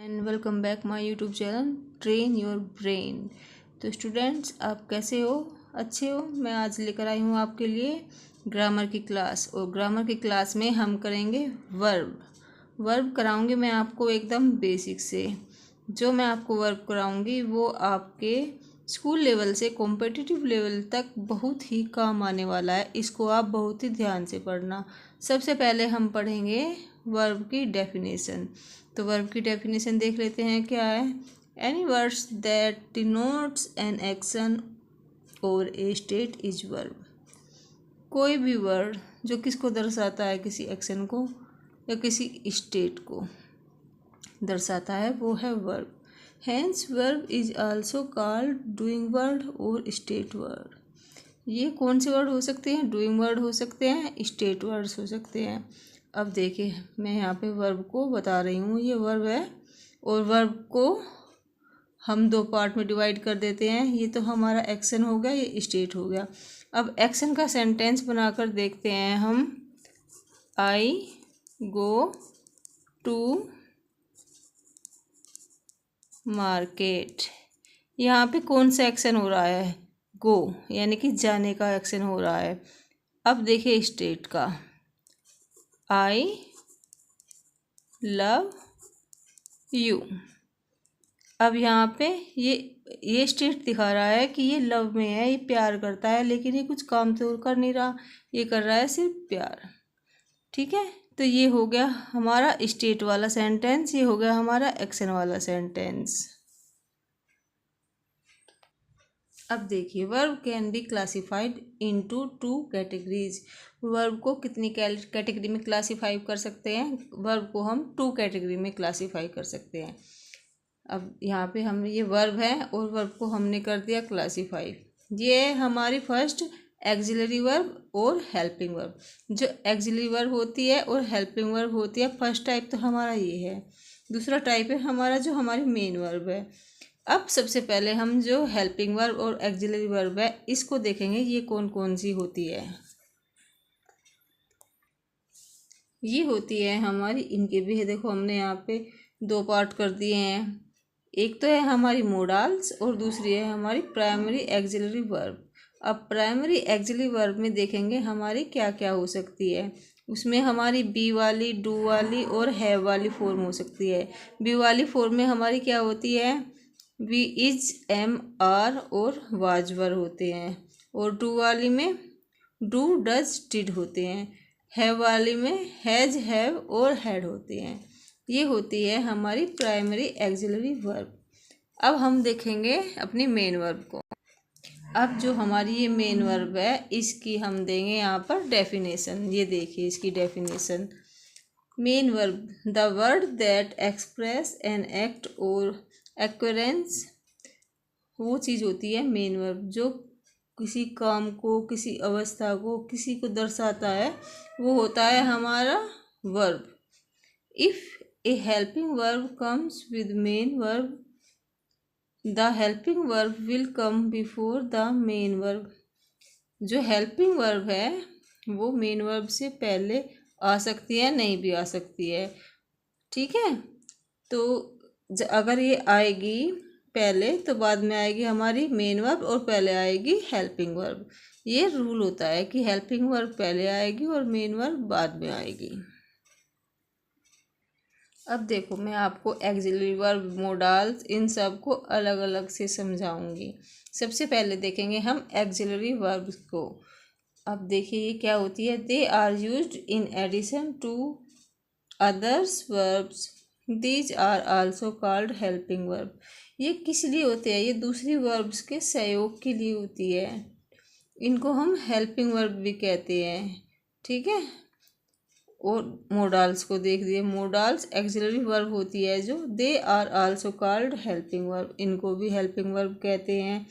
And welcome back my YouTube channel train your brain. तो students, आप कैसे हो? अच्छे हो? मैं आज लेकर आई हूँ आपके लिए ग्रामर की क्लास। और ग्रामर की क्लास में हम करेंगे वर्ब कराऊंगी मैं आपको एकदम बेसिक से। जो मैं आपको वर्ब कराऊंगी वो आपके स्कूल लेवल से कॉम्पिटिटिव लेवल तक बहुत ही काम आने वाला है। इसको आप बहुत ही ध्यान से पढ़ना। सबसे पहले हम पढ़ेंगे वर्ब की डेफिनेशन। तो वर्ब की डेफिनेशन देख लेते हैं क्या है। Any words that denotes an action और ए स्टेट इज वर्ब। कोई भी वर्ड जो किसको दर्शाता है, किसी एक्शन को या किसी स्टेट को दर्शाता है, वो है verb. Hence verb is also called doing word और स्टेट वर्ड। ये कौन से वर्ड हो सकते हैं? डूइंग वर्ड हो सकते हैं, स्टेट वर्ड्स हो सकते हैं। अब देखिए, मैं यहाँ पे वर्ब को बता रही हूँ, ये वर्ब है। और वर्ब को हम दो पार्ट में डिवाइड कर देते हैं। ये तो हमारा एक्शन हो गया, ये स्टेट हो गया। अब एक्शन का सेंटेंस बनाकर देखते हैं हम। आई गो टू मार्केट। यहाँ पे कौन सा एक्शन हो रहा है? गो, यानी कि जाने का एक्शन हो रहा है। अब देखिए स्टेट का, आई लव यू। अब यहाँ पे ये स्टेट दिखा रहा है कि ये लव में है, ये प्यार करता है, लेकिन ये कुछ काम तो कर नहीं रहा, ये कर रहा है सिर्फ प्यार। ठीक है, तो ये हो गया हमारा स्टेट वाला सेंटेंस, ये हो गया हमारा एक्शन वाला सेंटेंस। अब देखिए, verb can be classified into two categories. Verb को कितनी कैटेगरी में क्लासीफाई कर सकते हैं? वर्ब को हम टू कैटेगरी में क्लासीफाई कर सकते हैं। अब यहाँ पे हम, ये वर्ब है और वर्ब को हमने कर दिया क्लासीफाई। ये है हमारी फर्स्ट एक्सिलरी वर्ब और हेल्पिंग वर्ब। जो एक्सिलरी वर्ब होती है और हेल्पिंग वर्ब होती है, फर्स्ट टाइप तो हमारा ये है। दूसरा टाइप है हमारा जो हमारी मेन वर्ब है। अब सबसे पहले हम जो हेल्पिंग वर्ब और एक्सिलरी वर्ब है, इसको देखेंगे ये कौन कौन सी होती है। ये होती है हमारी, इनके भी है, देखो हमने यहाँ पे दो पार्ट कर दिए हैं। एक तो है हमारी मोडाल्स और दूसरी है हमारी प्राइमरी एक्सिलरी वर्ब। अब प्राइमरी एक्सिलरी वर्ब में देखेंगे हमारी क्या क्या हो सकती है। उसमें हमारी बी वाली, डू वाली और हैव वाली फॉर्म हो सकती है। बी वाली फॉर्म में हमारी क्या होती है? वी, इज, एम, आर और वाज वर होते हैं। और डू वाली में डू, डज, डिड होते हैं। हैव वाली में हैज, हैव और हैड होते हैं। ये होती है हमारी प्राइमरी एक्सिलरी वर्ब। अब हम देखेंगे अपनी मेन वर्ब को। अब जो हमारी ये मेन वर्ब है, इसकी हम देंगे यहाँ पर डेफिनेशन। ये देखिए इसकी definition. Main verb, the word that express an act और एक्वेरेंस। वो चीज़ होती है मेन वर्ब जो किसी काम को, किसी अवस्था को, किसी को दर्शाता है, वो होता है हमारा verb. If A helping verb comes with main verb, the helping verb will come before the main verb. जो हेल्पिंग वर्ब है वो मेन वर्ब से पहले आ सकती है, नहीं भी आ सकती है। ठीक है, तो अगर ये आएगी पहले तो बाद में आएगी हमारी मेन वर्ब और पहले आएगी हेल्पिंग वर्ब। ये रूल होता है कि हेल्पिंग वर्ब पहले आएगी और मेन वर्ब बाद में आएगी। अब देखो, मैं आपको एक्सिलरी वर्ब, मोडाल्स, इन सब को अलग अलग से समझाऊंगी। सबसे पहले देखेंगे हम एक्सिलरी वर्ब्स को। अब देखिए ये क्या होती है। They are used in addition to others verbs, these are also called helping verb. ये किस लिए होते हैं? ये दूसरी वर्ब्स के सहयोग के लिए होती है। इनको हम हेल्पिंग वर्ब भी कहते हैं। ठीक है, और मोडाल्स को देख दिए। मोडाल्स एक्सिलरी वर्ब होती है जो, they are also called helping verb. इनको भी हेल्पिंग वर्ब कहते हैं।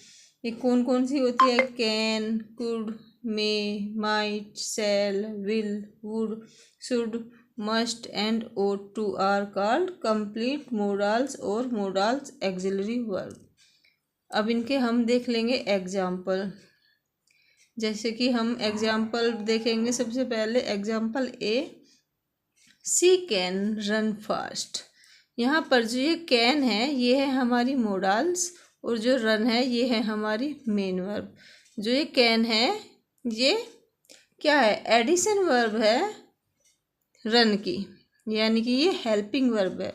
ये कौन कौन सी होती है? Can, could, may, might, shall, will, would, should, must and ought to are called complete modals और मोडाल्स एक्सिलरी वर्ब। अब इनके हम देख लेंगे एग्जाम्पल। जैसे कि हम एग्जाम्पल देखेंगे। सबसे पहले example A, she can run fast. यहाँ पर जो ये कैन है ये है हमारी मोडाल्स और जो रन है ये है हमारी मेन वर्ब। जो ये कैन है ये क्या है, एडिशन वर्ब है रन की, यानी कि ये हेल्पिंग वर्ब है।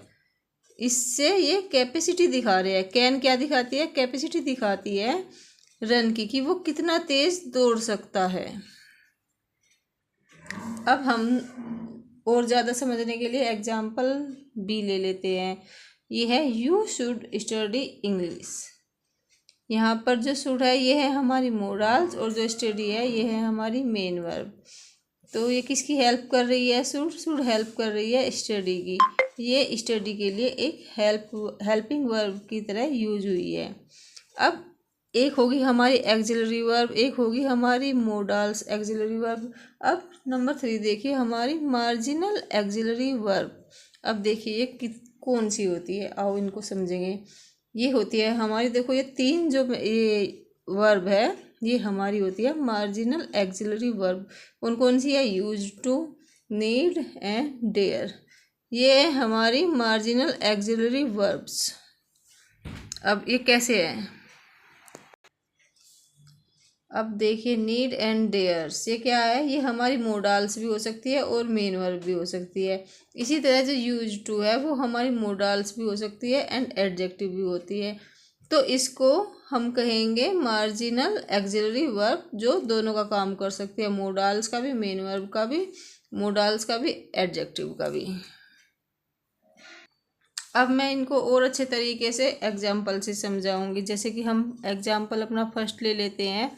इससे ये कैपेसिटी दिखा रहे हैं। कैन क्या दिखाती है, कैपेसिटी दिखाती है रन की, कि वो कितना तेज दौड़ सकता है। अब हम और ज़्यादा समझने के लिए एग्जाम्पल बी ले लेते हैं। ये है यू शुड स्टडी इंग्लिश। यहाँ पर जो शुड है ये है हमारी मोडाल्स और जो स्टडी है ये है हमारी मेन वर्ब। तो ये किसकी हेल्प कर रही है, शुड हेल्प कर रही है स्टडी की। ये स्टडी के लिए एक हेल्पिंग वर्ब की तरह यूज हुई है। अब एक होगी हमारी एक्सिलरी वर्ब, एक होगी हमारी मोडाल्स एक्सिलरी वर्ब। अब नंबर 3 देखिए हमारी मार्जिनल एक्सिलरी वर्ब। अब देखिए ये कौन सी होती है, आओ इनको समझेंगे। ये होती है हमारी, देखो ये 3 जो ये वर्ब है ये हमारी होती है मार्जिनल एक्सिलरी वर्ब। कौन कौन सी है, use to, need and dare. ये है हमारी मार्जिनल एक्सिलरी वर्ब्स। अब ये कैसे है, अब देखिए नीड एंड डेयर्स, ये क्या है, ये हमारी मोडाल्स भी हो सकती है और मेन वर्ब भी हो सकती है। इसी तरह जो यूज टू है वो हमारी मोडाल्स भी हो सकती है एंड एडजेक्टिव भी होती है। तो इसको हम कहेंगे मार्जिनल एक्सिलरी वर्ब, जो दोनों का काम कर सकती है, मोडाल्स का भी, मेन वर्ब का भी, मोडाल्स का भी, एडजेक्टिव का भी। अब मैं इनको और अच्छे तरीके से एग्जाम्पल से समझाऊंगी। जैसे कि हम एग्जाम्पल अपना फर्स्ट ले लेते हैं,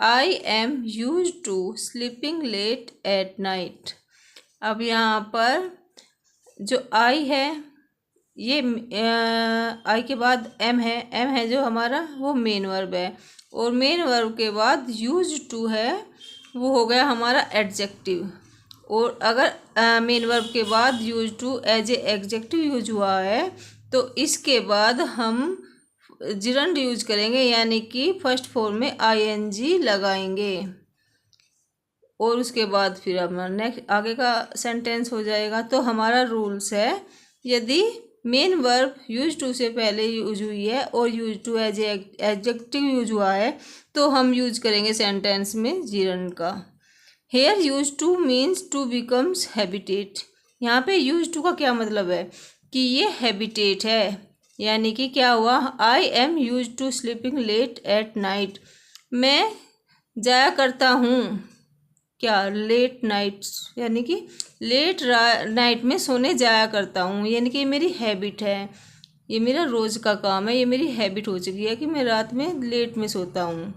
I am use to sleeping late at night. अब यहाँ पर जो आई है ये आई के बाद एम है जो हमारा वो मेन वर्ब है, और मेन वर्ब के बाद यूज टू है वो हो गया हमारा एडजेक्टिव। और अगर मेन वर्ब के बाद use to as a adjective use हुआ है तो इसके बाद हम जिरंड यूज करेंगे, यानी कि फर्स्ट फॉर्म में आईएनजी लगाएंगे और उसके बाद फिर हमारा नेक्स्ट आगे का सेंटेंस हो जाएगा। तो हमारा रूल्स है, यदि मेन वर्ब यूज टू से पहले यूज हुई है और use to as adjective use हुआ है तो हम यूज करेंगे सेंटेंस में जिरंड का। Here use to means to becomes habitat. यहाँ पे यूज टू का क्या मतलब है कि ये हैबिटेट है, यानी कि क्या हुआ, I am use to sleeping late at night. मैं जाया करता हूँ क्या, लेट नाइट्स, यानी कि लेट नाइट में सोने जाया करता हूँ, यानी कि ये मेरी हैबिट है, ये मेरा रोज़ का काम है, ये मेरी हैबिट हो चुकी है कि मैं रात में लेट में सोता हूँ।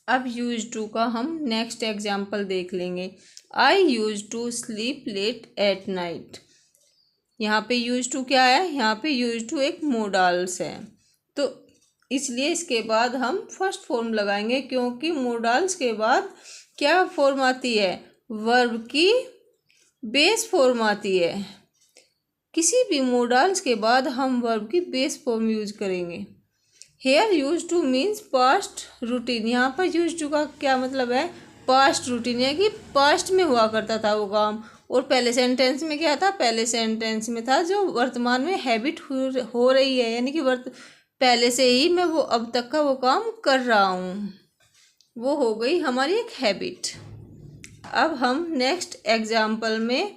अब यूज टू का हम नेक्स्ट एग्जाम्पल देख लेंगे। I used to sleep late at night. यहाँ पे यूज टू क्या है, यहाँ पे यूज टू एक मोडाल्स है, तो इसलिए इसके बाद हम फर्स्ट फॉर्म लगाएंगे, क्योंकि मोडाल्स के बाद क्या फॉर्म आती है, वर्ब की बेस फॉर्म आती है। किसी भी मोडाल्स के बाद हम वर्ब की बेस फॉर्म यूज करेंगे। Here use to means past routine. यहाँ पर यूज टू का क्या मतलब है, पास्ट रूटीन, है कि पास्ट में हुआ करता था वो काम, और पहले सेंटेंस में क्या था, पहले सेंटेंस में था जो वर्तमान में हैबिट हो रही है, यानी कि पहले से ही मैं वो अब तक का वो काम कर रहा हूँ, वो हो गई हमारी एक हैबिट। अब हम नेक्स्ट एग्जाम्पल में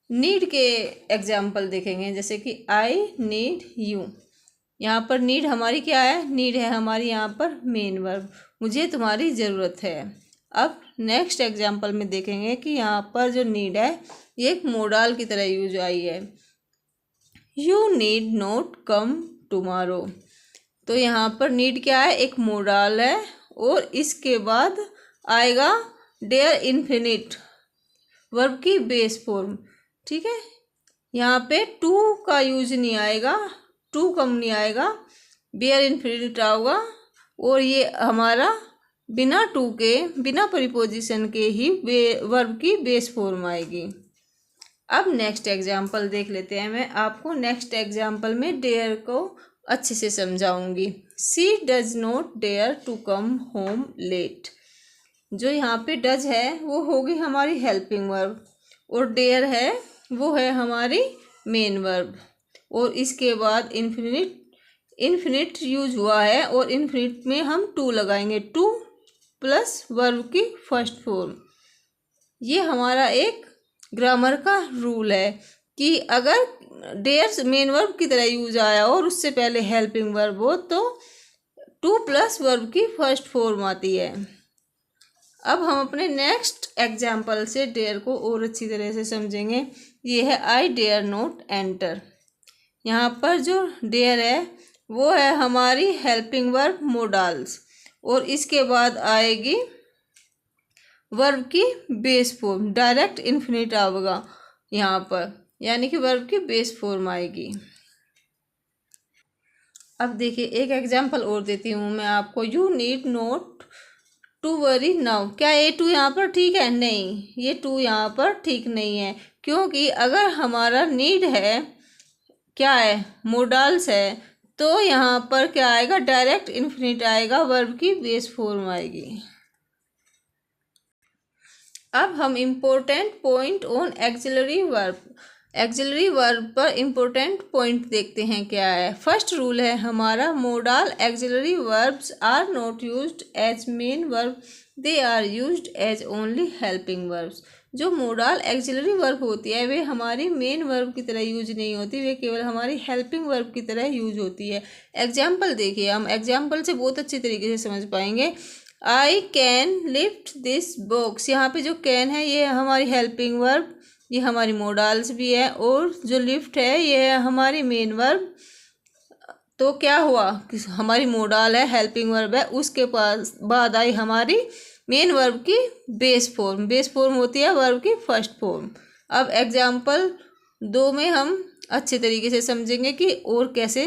नीड के एग्जाम्पल देखेंगे, जैसे कि आई नीड यू। यहाँ पर नीड हमारी क्या है, नीड है हमारी यहाँ पर मेन वर्ब, मुझे तुम्हारी ज़रूरत है। अब नेक्स्ट एग्जाम्पल में देखेंगे कि यहाँ पर जो नीड है ये एक मोडाल की तरह यूज आई है, you need not come tomorrow. तो यहाँ पर नीड क्या है, एक मोडाल है, और इसके बाद आएगा डेयर इन्फिनिट, वर्ब की बेस फॉर्म, ठीक है। यहाँ पे टू का यूज नहीं आएगा, टू कम नहीं आएगा, बेयर इन्फिनिट आएगा, और ये हमारा बिना टू के, बिना प्रीपोजिशन के ही वर्ब की बेस फॉर्म आएगी। अब नेक्स्ट एग्जाम्पल देख लेते हैं। मैं आपको नेक्स्ट एग्जाम्पल में डेयर को अच्छे से समझाऊंगी। She does not dare to come home late. जो यहाँ पे डज है वो होगी हमारी हेल्पिंग वर्ब, और डेयर है वो है हमारी मेन वर्ब। और इसके बाद इन्फिनिट यूज हुआ है और इन्फिनिट में हम टू लगाएंगे, टू प्लस वर्ब की फर्स्ट फॉर्म। ये हमारा एक ग्रामर का रूल है कि अगर डेयर मेन वर्ब की तरह यूज आया और उससे पहले हेल्पिंग वर्ब हो तो टू प्लस वर्ब की फर्स्ट फॉर्म आती है। अब हम अपने नेक्स्ट एग्जाम्पल से डेयर को और अच्छी तरह से समझेंगे। ये है आई डेयर नॉट एंटर। यहाँ पर जो डेयर है वो है हमारी हेल्पिंग वर्ब मोडाल्स और इसके बाद आएगी वर्ब की बेस फॉर्म, डायरेक्ट इन्फिनिट आएगा यहाँ पर, यानी कि वर्ब की बेस फॉर्म आएगी। अब देखिए एक एग्जाम्पल और देती हूँ मैं आपको। You need not to worry now. क्या ये टू यहाँ पर ठीक है? नहीं, ये टू यहाँ पर ठीक नहीं है, क्योंकि अगर हमारा नीड है क्या है, मोडाल्स है, तो यहाँ पर क्या आएगा, डायरेक्ट इन्फिनिट आएगा, वर्ब की बेस फॉर्म आएगी। अब हम important point on auxiliary verb पर इम्पोर्टेंट पॉइंट देखते हैं क्या है। फर्स्ट रूल है हमारा, modal auxiliary verbs are not used as main verb, they are used as only helping verbs. जो मोडाल एक्सिलरी वर्ब होती है वे हमारी मेन वर्ब की तरह यूज नहीं होती, वे केवल हमारी हेल्पिंग वर्ब की तरह यूज होती है। एग्जाम्पल देखिए, हम एग्जाम्पल से बहुत अच्छी तरीके से समझ पाएंगे। I can lift this box. यहाँ पे जो कैन है ये है हमारी हेल्पिंग वर्ब, ये हमारी मोडाल्स भी है, और जो लिफ्ट है ये है हमारी मेन वर्ब। तो क्या हुआ कि हमारी मोडाल है, हेल्पिंग वर्ब है, उसके पास बाद आई हमारी मेन वर्ब की बेस फॉर्म। बेस फॉर्म होती है वर्ब की फर्स्ट फॉर्म। अब एग्जाम्पल 2 में हम अच्छे तरीके से समझेंगे कि और कैसे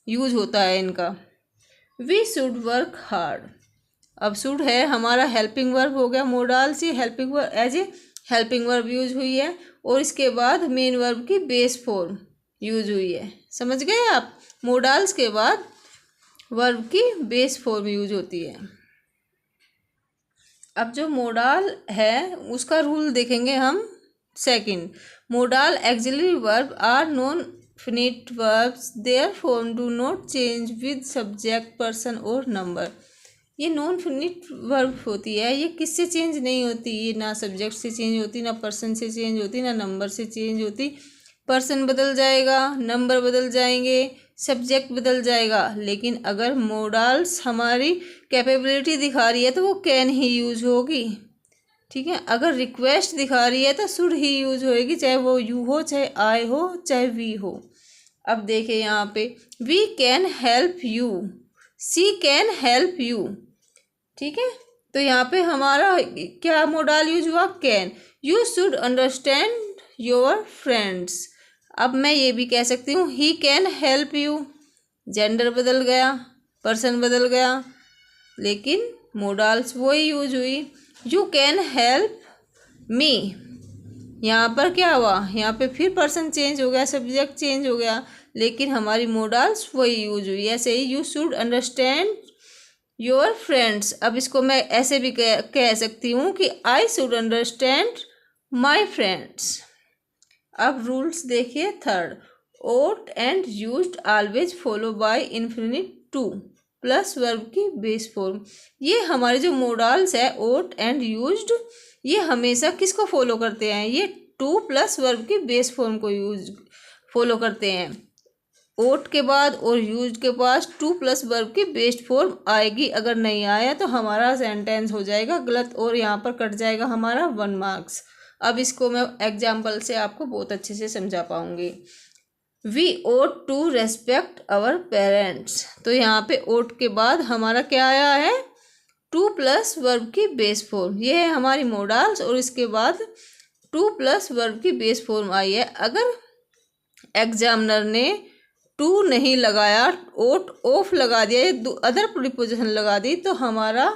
यूज होता है इनका। We should work hard. अब शुड है हमारा हेल्पिंग वर्ब हो गया, मोडाल से helping verb as a helping verb use हुई है, और इसके बाद मेन वर्ब की बेस फॉर्म यूज हुई है। समझ गए आप? मोडाल्स के बाद वर्ब की बेस फॉर्म यूज होती है। अब जो मोडाल है उसका रूल देखेंगे हम। Second, modal auxiliary verb are non finite verbs, their form do not change with subject, person और नंबर। ये नॉन फिनिट वर्ब होती है, ये किससे चेंज नहीं होती, ये ना सब्जेक्ट से चेंज होती, ना पर्सन से चेंज होती, ना नंबर से चेंज होती। पर्सन बदल जाएगा, नंबर बदल जाएंगे, सब्जेक्ट बदल जाएगा, लेकिन अगर मोडाल्स हमारी कैपेबिलिटी दिखा रही है तो वो कैन ही यूज होगी। ठीक है, अगर रिक्वेस्ट दिखा रही है तो शुड ही यूज होएगी, चाहे वो यू हो, चाहे आई हो, चाहे वी हो। अब देखिए यहाँ पे, we can help you, she can help you. ठीक है, तो यहाँ पे हमारा क्या मोडाल यूज हुआ, can. You should understand your friends. अब मैं ये भी कह सकती हूँ he can help you, gender बदल गया, पर्सन बदल गया, लेकिन मोडाल्स वही यूज हुई। यू कैन हेल्प मी, यहाँ पर क्या हुआ, यहाँ पे फिर पर्सन चेंज हो गया, सब्जेक्ट चेंज हो गया, लेकिन हमारी मोडाल्स वही यूज हुई। ऐसे ही you should understand your friends. अब इसको मैं ऐसे भी कह सकती हूँ कि I should understand my friends. अब रूल्स देखिए। Third, ought and used always follow by infinite to plus verb की बेस फॉर्म। ये हमारे जो मोडाल्स है ओट एंड यूज्ड, ये हमेशा किसको फॉलो करते हैं, ये टू प्लस वर्ब की बेस फॉर्म को फॉलो करते हैं। ओट के बाद और यूज्ड के पास टू प्लस वर्ब की बेस फॉर्म आएगी। अगर नहीं आया तो हमारा सेंटेंस हो जाएगा गलत और यहाँ पर कट जाएगा हमारा 1 मार्क्स। अब इसको मैं एग्जाम्पल से आपको बहुत अच्छे से समझा पाऊंगी। We ought to respect our parents. तो यहाँ पे ओट के बाद हमारा क्या आया है, टू प्लस वर्ब की बेस फॉर्म। ये है हमारी मोडाल्स और इसके बाद टू प्लस वर्ब की बेस फॉर्म आई है। अगर एग्जामिनर ने टू नहीं लगाया, ओट ऑफ लगा दिया, अदर प्रीपोजिशन लगा दी, तो हमारा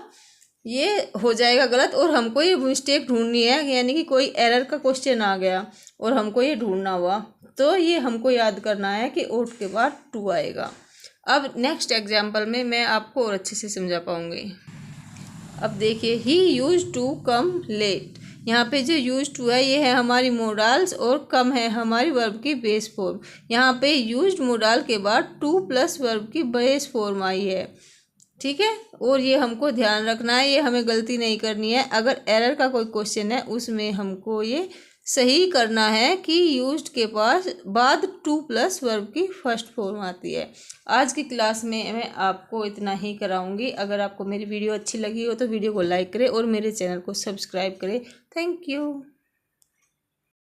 ये हो जाएगा गलत और हमको ये मिस्टेक ढूंढनी है, यानी कि कोई एरर का क्वेश्चन आ गया और हमको ये ढूंढना हुआ, तो ये हमको याद करना है कि ओट के बाद टू आएगा। अब नेक्स्ट एग्जाम्पल में मैं आपको और अच्छे से समझा पाऊंगी। अब देखिए, he used to come late. यहाँ पे जो यूज्ड टू है ये है हमारी मोडाल्स और कम है हमारी वर्ब की बेस फॉर्म। यहाँ पे यूज्ड मोडाल के बाद टू प्लस वर्ब की बेस फॉर्म आई है, ठीक है। और ये हमको ध्यान रखना है, ये हमें गलती नहीं करनी है। अगर एरर का कोई क्वेश्चन है उसमें हमको ये सही करना है कि यूज्ड के पास बाद टू प्लस वर्ब की फर्स्ट फॉर्म आती है। आज की क्लास में मैं आपको इतना ही कराऊंगी। अगर आपको मेरी वीडियो अच्छी लगी हो तो वीडियो को लाइक करें और मेरे चैनल को सब्सक्राइब करें। Thank you.